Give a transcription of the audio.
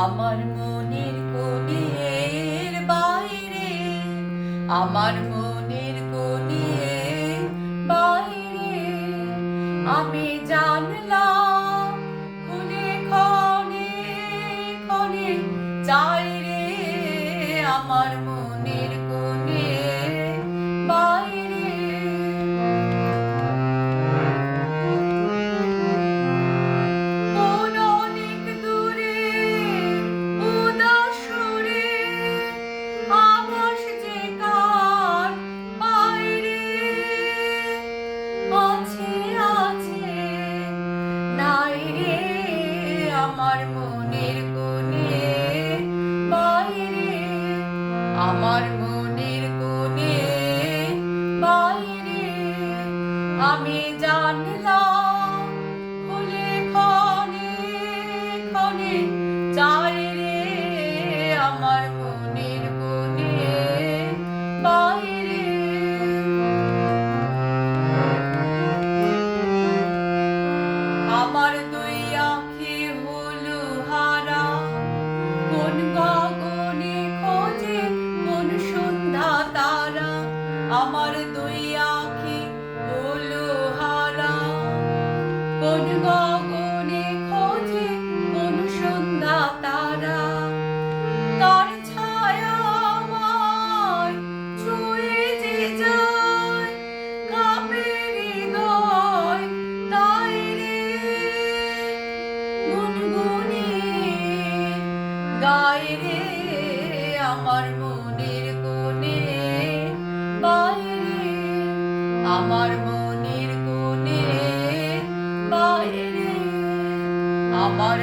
আমার মনের কোণের বাইরে, আমার মনের কোণের বাইরে আমি জানলাম খুলে ক্ষণে ক্ষণে চাই রে আমার মনের কোণের বাইরে। কোন অনেক দূরে উদাসরে আভাস যে কার বাইরে আছে আছে নাই রে আমার মনের কোণে বাইরে, আমার মনের কোণে বাইরে আমি জানলাম খুলে ক্ষণে ক্ষণে চাই রে আমার মনের কোণে বাইরে। আমার দুই আঁখি হলো হারা, কোন গগনে খোঁজে কোন সন্ধ্যা তারা। আমার দুই আঁখি হলো হারা, কোন গগনে খোঁজে কোন সন্ধ্যা তারা। তার ছায়া আমায় ছুঁয়ে যে যায় কাঁপে হৃদয় তাই রে গুনগুনে গায় রে আমার মনের কোণে বাইরে, আমার মনের কোণে বাইরে, আমার